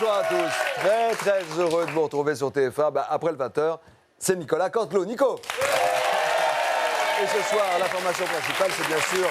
Bonsoir à tous. Très très heureux de vous retrouver sur TF1. Après le 20h, c'est Nicolas Canteloup. Nico. Et ce soir, l'information principale, c'est bien sûr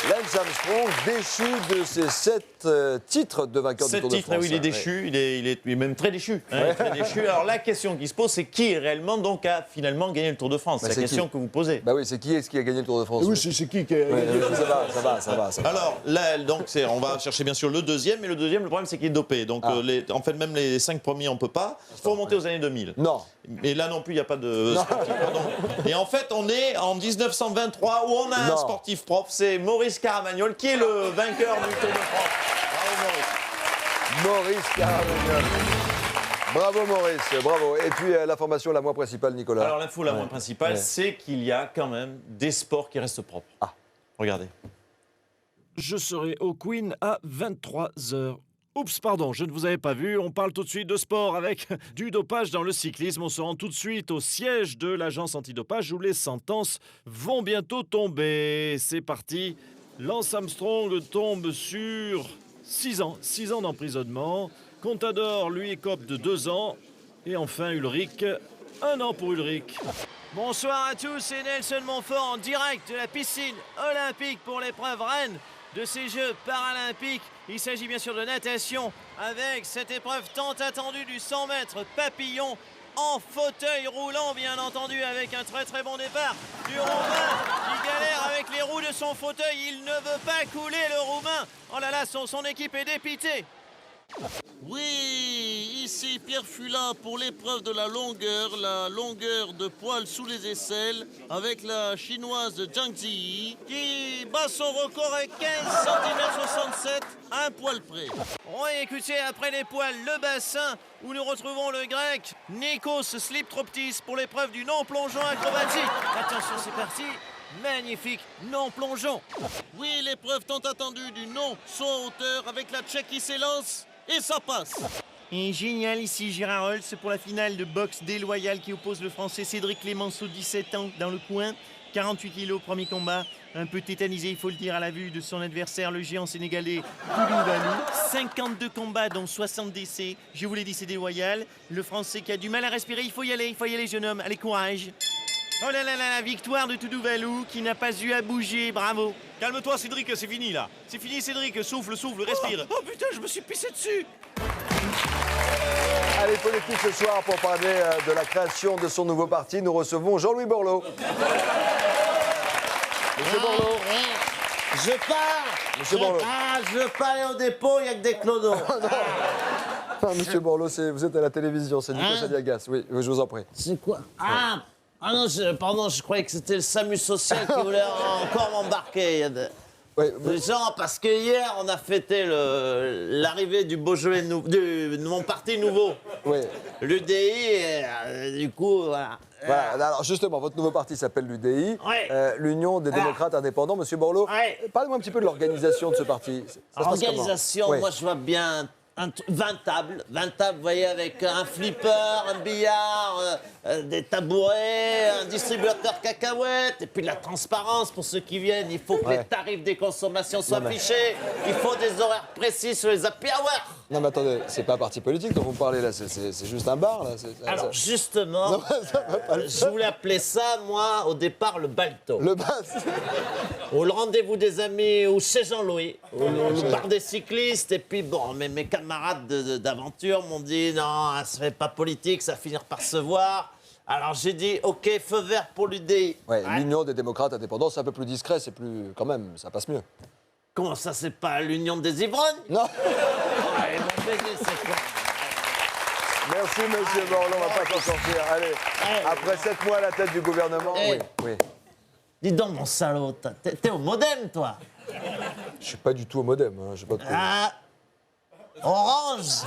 Lance Armstrong, déchu de ses 7 titres de vainqueur du Tour de France. 7 titres, oui, il est déchu, il est même très déchu. Hein, ouais. Très déchu. Alors la question qui se pose, c'est qui réellement donc a finalement gagné le Tour de France? C'est la question que vous posez. Bah oui, c'est qui est-ce qui a gagné le Tour de France? Oui, c'est qui a gagné le Tour de France? Ça va. Alors là, donc on va chercher bien sûr le deuxième, mais le deuxième, le problème c'est qu'il est dopé. Donc en fait, même les 5 premiers, on peut pas. Il faut remonter aux années 2000. Non. Et là non plus, il n'y a pas de sportif. Pardon. Et en fait, on est en 1923 où on a un sportif propre, c'est Maurice Caramagnole qui est le vainqueur du Tour de France. Bravo Maurice. Maurice Caramagnole. Bravo Maurice, bravo. Et puis l'information la moins principale, Nicolas. Alors l'info la moins principale, c'est qu'il y a quand même des sports qui restent propres. Ah, regardez. Je serai au Queen à 23h. Oups, pardon, je ne vous avais pas vu. On parle tout de suite de sport avec du dopage dans le cyclisme. On se rend tout de suite au siège de l'agence antidopage où les sentences vont bientôt tomber. C'est parti. Lance Armstrong tombe sur 6 ans. 6 ans d'emprisonnement. Contador, lui, écope de 2 ans. Et enfin, Ulrich, 1 an pour Ulrich. Bonsoir à tous, c'est Nelson Montfort en direct de la piscine olympique pour l'épreuve reine de ces Jeux paralympiques. Il s'agit bien sûr de natation avec cette épreuve tant attendue du 100 mètres papillon en fauteuil roulant, bien entendu, avec un très très bon départ du Roumain qui galère avec les roues de son fauteuil. Il ne veut pas couler, le Roumain. Oh là là, son équipe est dépitée. Oui, ici Pierre Fula pour l'épreuve de la longueur de poil sous les aisselles avec la chinoise Zhang Ziyi qui bat son record avec 15 cm 67, un poil près. Oui, écoutez, après les poils, le bassin où nous retrouvons le grec Nikos Sliptroptis pour l'épreuve du non-plongeon acrobatique. Attention, c'est parti. Magnifique non-plongeon. Oui, l'épreuve tant attendue du non-saut en hauteur avec la Tchèque qui s'élance. Et ça passe. Et génial ici, Gérard Holtz pour la finale de boxe déloyale qui oppose le français Cédric Clémenceau, 17 ans, dans le coin. 48 kilos, premier combat. Un peu tétanisé, il faut le dire, à la vue de son adversaire, le géant sénégalais Koulibaly. 52 combats, dont 60 décès. Je vous l'ai dit, c'est déloyal. Le français qui a du mal à respirer, il faut y aller, jeune homme. Allez, courage. Oh là là là, la victoire de Toudouvallou qui n'a pas eu à bouger, bravo. Calme-toi Cédric, c'est fini là. C'est fini Cédric, souffle, respire. Oh putain, je me suis pissé dessus. Allez, politique ce soir pour parler de la création de son nouveau parti. Nous recevons Jean-Louis Borloo. Monsieur Borloo. Je pars. Monsieur Borloo. Je pars aller au dépôt, il n'y a que des clodos. Non, Monsieur Borloo, vous êtes à la télévision, c'est Nico Saliagas. Oui, je vous en prie. C'est quoi? Ah non, pardon, je croyais que c'était le SAMU social qui voulait encore m'embarquer. Genre, parce que hier, on a fêté l'arrivée du Beaujolais, de mon parti nouveau. Oui. L'UDI, et du coup, voilà. Voilà, alors justement, votre nouveau parti s'appelle l'UDI, l'Union des démocrates indépendants. Monsieur Borloo, parlez-moi un petit peu de l'organisation de ce parti. Organisation, moi je vois bien 20 tables, vous voyez, avec un flipper, un billard, des tabourets, un distributeur cacahuètes, et puis de la transparence pour ceux qui viennent. Il faut que les tarifs des consommations soient affichés, il faut des horaires précis sur les happy hours. Non mais attendez, c'est pas un parti politique dont vous parlez là, c'est juste un bar là. Alors justement, je voulais appeler ça, moi, au départ, le balto. Le bar. Au rendez-vous des amis, ou chez Jean-Louis, au bar des cyclistes, et puis bon, mes camarades d'aventure m'ont dit non, ça fait pas politique, ça va finir par se voir. Alors j'ai dit ok, feu vert pour l'UDI. Ouais, l'Union des démocrates indépendants, c'est un peu plus discret, c'est plus quand même, ça passe mieux. Comment ça, c'est pas l'Union des ivrognes? Non. Mon baiser, c'est quoi? Merci Monsieur Borloo, on va pas s'en sortir. Allez, après 7 mois à la tête du gouvernement. Oui. Dis donc mon salaud, t'es au modem toi? Je suis pas du tout au modem, hein, je sais pas de quoi. Orange.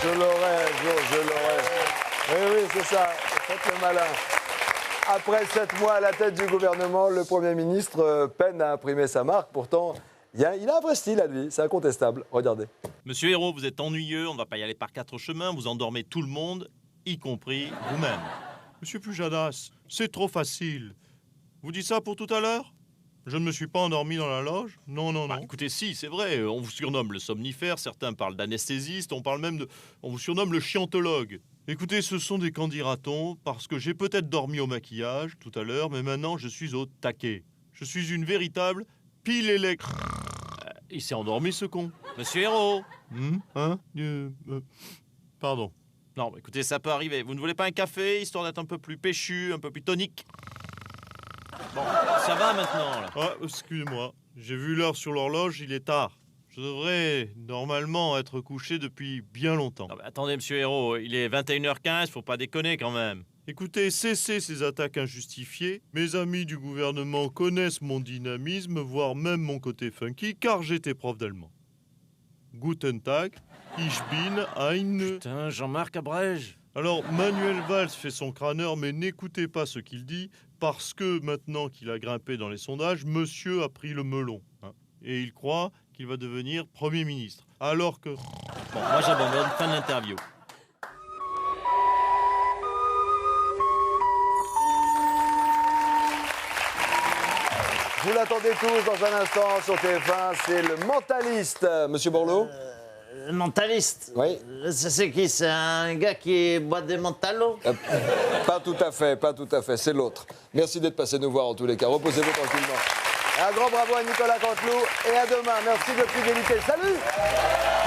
Je l'aurais, je l'aurais. Oui, c'est ça, faites le malin. Après 7 mois à la tête du gouvernement, le Premier ministre peine à imprimer sa marque. Pourtant, il a un vrai style à lui, c'est incontestable. Regardez. Monsieur Hérault, vous êtes ennuyeux, on ne va pas y aller par 4 chemins, vous endormez tout le monde, y compris vous-même. Monsieur Pujadas, c'est trop facile. Vous dites ça pour tout à l'heure? Je ne me suis pas endormi dans la loge? Non, non, non. Bah, écoutez, si, c'est vrai, on vous surnomme le somnifère, certains parlent d'anesthésiste, on parle même de... On vous surnomme le chiantologue. Écoutez, ce sont des candidatons, parce que j'ai peut-être dormi au maquillage tout à l'heure, mais maintenant je suis au taquet. Je suis une véritable pile électrique. Il s'est endormi, ce con. Monsieur Hérault. Hein? Pardon. Non, mais écoutez, ça peut arriver. Vous ne voulez pas un café, histoire d'être un peu plus péchu, un peu plus tonique? Bon, ça va maintenant, là. Ah, excusez-moi. J'ai vu l'heure sur l'horloge, il est tard. Je devrais normalement être couché depuis bien longtemps. Non, mais attendez, monsieur Hérault, il est 21h15, faut pas déconner quand même. Écoutez, cessez ces attaques injustifiées. Mes amis du gouvernement connaissent mon dynamisme, voire même mon côté funky, car j'étais prof d'allemand. Guten Tag, ich bin ein... Putain, Jean-Marc Abrège. Alors, Manuel Valls fait son crâneur, mais n'écoutez pas ce qu'il dit, parce que maintenant qu'il a grimpé dans les sondages, monsieur a pris le melon. Hein, et il croit qu'il va devenir Premier ministre. Alors que... Bon, moi j'abandonne, fin de l'interview. Vous l'attendez tous dans un instant sur TF1, c'est le mentaliste. Monsieur Borloo Mentaliste. Oui. C'est qui? C'est un gars qui boit des mentalos? Pas tout à fait, pas tout à fait, c'est l'autre. Merci d'être passé nous voir en tous les cas. Reposez-vous tranquillement. Un grand bravo à Nicolas Canteloup et à demain. Merci de votre fidélité. Salut!